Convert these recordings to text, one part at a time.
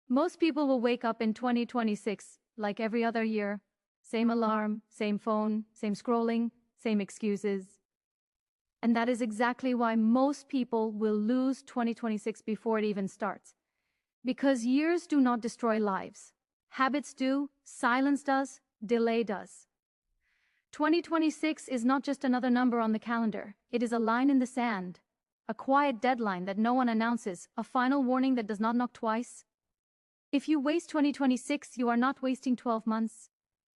Most people will wake up in 2026 like every other year. Same alarm, same phone, same scrolling, same excuses. And that is exactly why most people will lose 2026 before it even starts. Because years do not destroy lives. Habits do, silence does, delay does. 2026 is not just another number on the calendar. It is a line in the sand. A quiet deadline that no one announces, a final warning that does not knock twice. If you waste 2026, you are not wasting 12 months.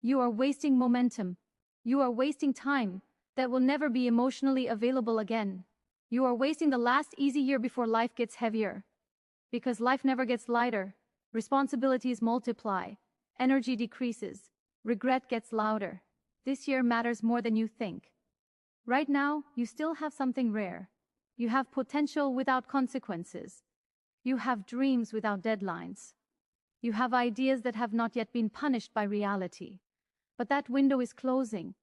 You are wasting momentum. You are wasting time that will never be emotionally available again. You are wasting the last easy year before life gets heavier. Because life never gets lighter. Responsibilities multiply. Energy decreases. Regret gets louder. This year matters more than you think. Right now, you still have something rare. You have potential without consequences. You have dreams without deadlines. You have ideas that have not yet been punished by reality. But that window is closing.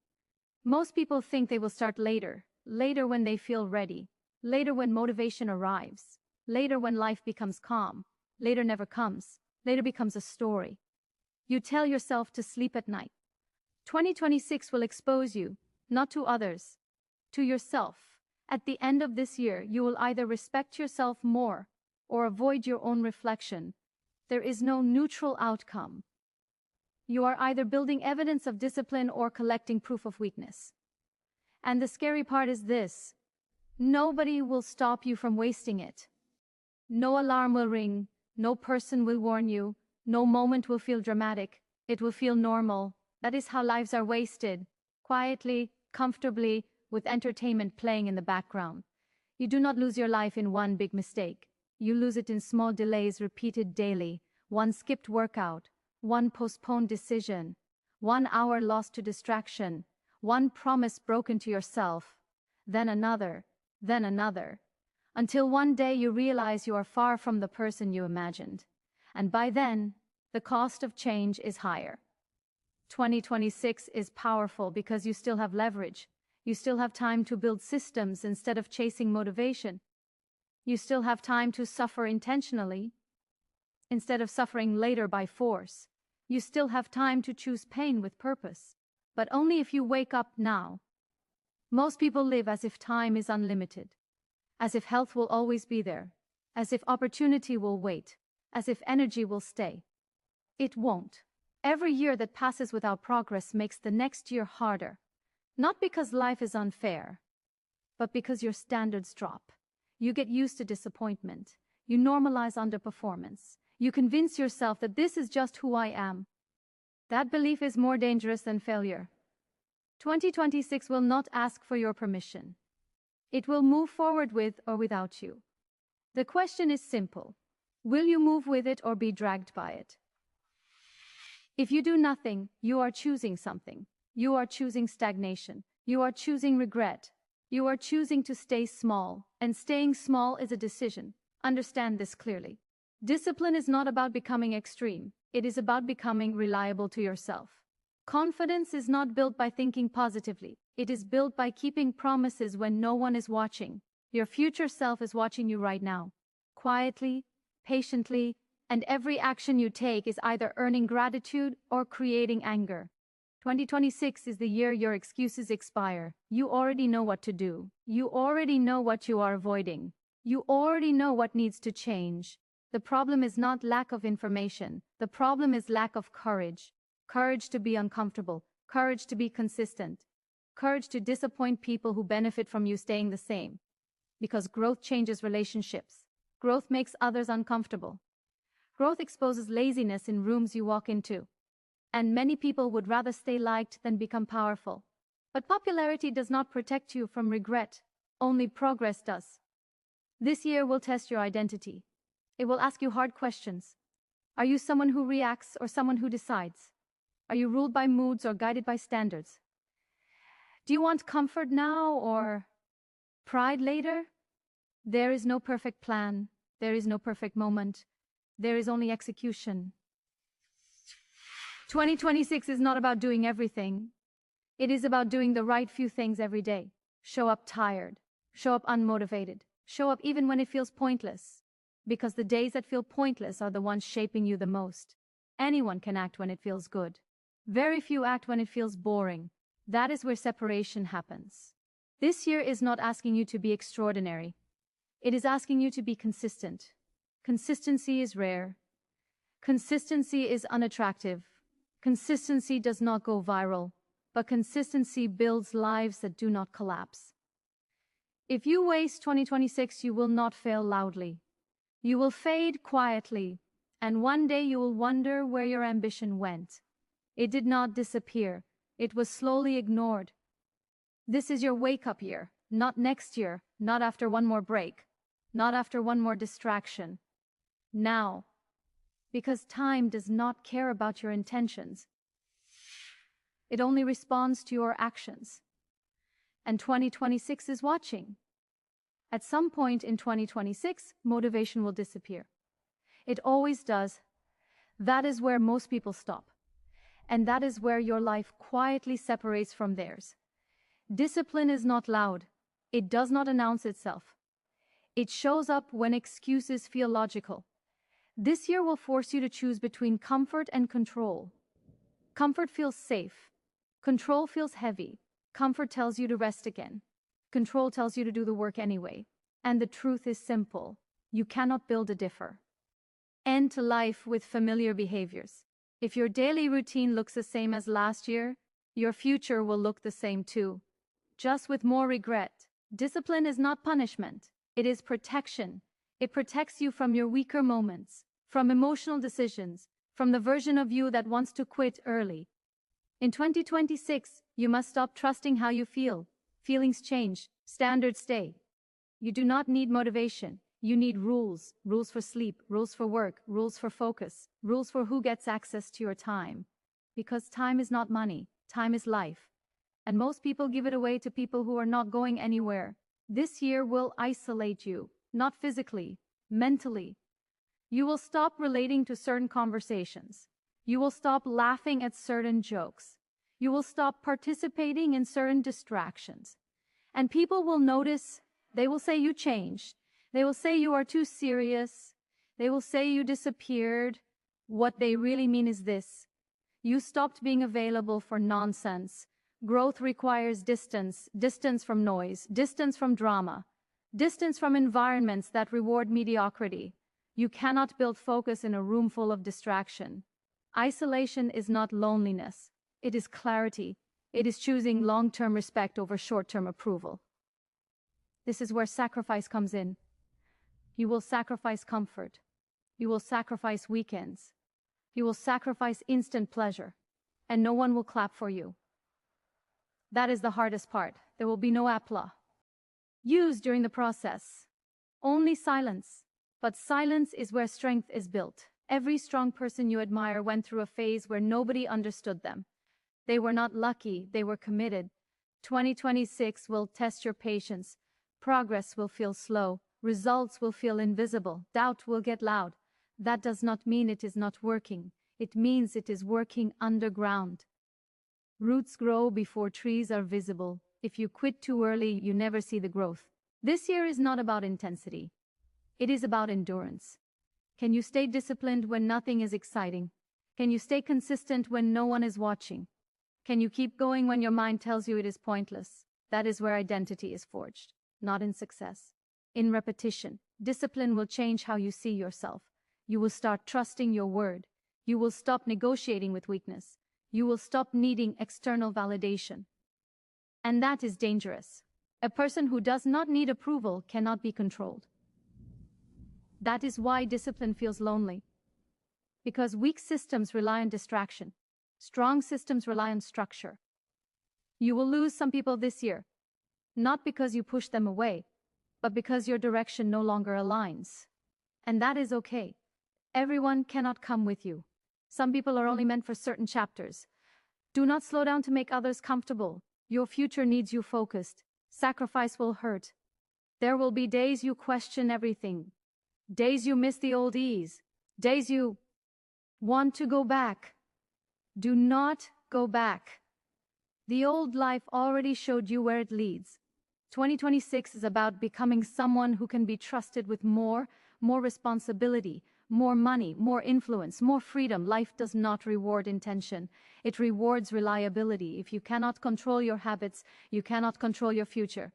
Most people think they will start later when they feel ready, later when motivation arrives, later when life becomes calm. Later never comes. Later becomes a story. You tell yourself to sleep at night. 2026 will expose you, not to others, to yourself. At the end of this year, you will either respect yourself more or avoid your own reflection. There is no neutral outcome. You are either building evidence of discipline or collecting proof of weakness. And the scary part is this: nobody will stop you from wasting it. No alarm will ring, no person will warn you, no moment will feel dramatic. It will feel normal. That is how lives are wasted, quietly, comfortably, with entertainment playing in the background. You do not lose your life in one big mistake. You lose it in small delays repeated daily, one skipped workout, one postponed decision, 1 hour lost to distraction, one promise broken to yourself, then another, until one day you realize you are far from the person you imagined. And by then, the cost of change is higher. 2026 is powerful because you still have leverage. You still have time to build systems instead of chasing motivation. You still have time to suffer intentionally instead of suffering later by force. You still have time to choose pain with purpose, but only if you wake up now. Most people live as if time is unlimited, as if health will always be there, as if opportunity will wait, as if energy will stay. It won't. Every year that passes without progress makes the next year harder, not because life is unfair, but because your standards drop. You get used to disappointment. You normalize underperformance. You convince yourself that this is just who I am. That belief is more dangerous than failure. 2026 will not ask for your permission. It will move forward with or without you. The question is simple. Will you move with it or be dragged by it? If you do nothing, you are choosing something. You are choosing stagnation. You are choosing regret. You are choosing to stay small, and staying small is a decision. Understand this clearly. Discipline is not about becoming extreme. It is about becoming reliable to yourself. Confidence is not built by thinking positively. It is built by keeping promises when no one is watching. Your future self is watching you right now. Quietly, patiently, and every action you take is either earning gratitude or creating anger. 2026 is the year your excuses expire. You already know what to do. You already know what you are avoiding. You already know what needs to change. The problem is not lack of information. The problem is lack of courage. Courage to be uncomfortable. Courage to be consistent. Courage to disappoint people who benefit from you staying the same. Because growth changes relationships. Growth makes others uncomfortable. Growth exposes laziness in rooms you walk into. And many people would rather stay liked than become powerful. But popularity does not protect you from regret. Only progress does. This year will test your identity. It will ask you hard questions. Are you someone who reacts or someone who decides? Are you ruled by moods or guided by standards? Do you want comfort now or pride later? There is no perfect plan. There is no perfect moment. There is only execution. 2026 is not about doing everything. It is about doing the right few things every day. Show up tired. Show up unmotivated. Show up even when it feels pointless. Because the days that feel pointless are the ones shaping you the most. Anyone can act when it feels good. Very few act when it feels boring. That is where separation happens. This year is not asking you to be extraordinary. It is asking you to be consistent. Consistency is rare. Consistency is unattractive. Consistency does not go viral, but consistency builds lives that do not collapse. If you waste 2026, you will not fail loudly. You will fade quietly, and one day you will wonder where your ambition went. It did not disappear. It was slowly ignored. This is your wake-up year, not next year, not after one more break, not after one more distraction. Now, because time does not care about your intentions. It only responds to your actions. And 2026 is watching. At some point in 2026, motivation will disappear. It always does. That is where most people stop. And that is where your life quietly separates from theirs. Discipline is not loud. It does not announce itself. It shows up when excuses feel logical. This year will force you to choose between comfort and control. Comfort feels safe. Control feels heavy. Comfort tells you to rest again. Control tells you to do the work anyway. And the truth is simple. You cannot build a differ. End life with familiar behaviors. If your daily routine looks the same as last year, your future will look the same too. Just with more regret. Discipline is not punishment. It is protection. It protects you from your weaker moments, from emotional decisions, from the version of you that wants to quit early. In 2026, you must stop trusting how you feel. Feelings change, standards stay. You do not need motivation. You need rules. Rules for sleep, rules for work, rules for focus, rules for who gets access to your time. Because time is not money, time is life. And most people give it away to people who are not going anywhere. This year will isolate you, not physically, mentally. You will stop relating to certain conversations. You will stop laughing at certain jokes. You will stop participating in certain distractions. And people will notice. They will say you changed. They will say you are too serious. They will say you disappeared. What they really mean is this: you stopped being available for nonsense. Growth requires distance, distance from noise, distance from drama, distance from environments that reward mediocrity. You cannot build focus in a room full of distraction. Isolation is not loneliness. It is clarity. It is choosing long-term respect over short-term approval. This is where sacrifice comes in. You will sacrifice comfort. You will sacrifice weekends. You will sacrifice instant pleasure. And no one will clap for you. That is the hardest part. There will be no applause used during the process. Only silence. But silence is where strength is built. Every strong person you admire went through a phase where nobody understood them. They were not lucky, they were committed. 2026 will test your patience. Progress will feel slow. Results will feel invisible. Doubt will get loud. That does not mean it is not working. It means it is working underground. Roots grow before trees are visible. If you quit too early, you never see the growth. This year is not about intensity. It is about endurance. Can you stay disciplined when nothing is exciting? Can you stay consistent when no one is watching? Can you keep going when your mind tells you it is pointless? That is where identity is forged, not in success. In repetition, discipline will change how you see yourself. You will start trusting your word. You will stop negotiating with weakness. You will stop needing external validation. And that is dangerous. A person who does not need approval cannot be controlled. That is why discipline feels lonely. Because weak systems rely on distraction. Strong systems rely on structure. You will lose some people this year, not because you push them away, but because your direction no longer aligns. And that is okay. Everyone cannot come with you. Some people are only meant for certain chapters. Do not slow down to make others comfortable. Your future needs you focused. Sacrifice will hurt. There will be days you question everything. Days you miss the old ease. Days you want to go back. Do not go back. The old life already showed you where it leads. 2026 is about becoming someone who can be trusted with more, more responsibility, more money, more influence, more freedom. Life does not reward intention. It rewards reliability. If you cannot control your habits, you cannot control your future.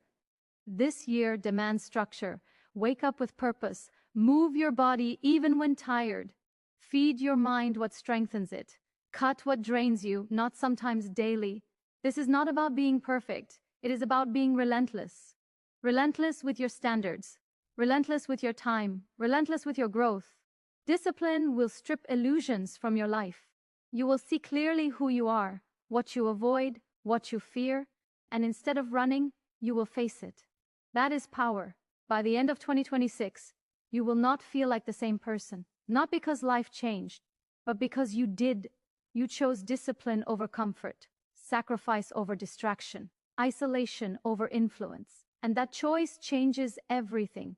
This year demands structure. Wake up with purpose. Move your body even when tired. Feed your mind what strengthens it. Cut what drains you, not sometimes daily. This is not about being perfect. It is about being relentless. Relentless with your standards. Relentless with your time. Relentless with your growth. Discipline will strip illusions from your life. You will see clearly who you are, what you avoid, what you fear, and instead of running, you will face it. That is power. By the end of 2026, you will not feel like the same person. Not because life changed, but because you did. You chose discipline over comfort, sacrifice over distraction, isolation over influence. And that choice changes everything.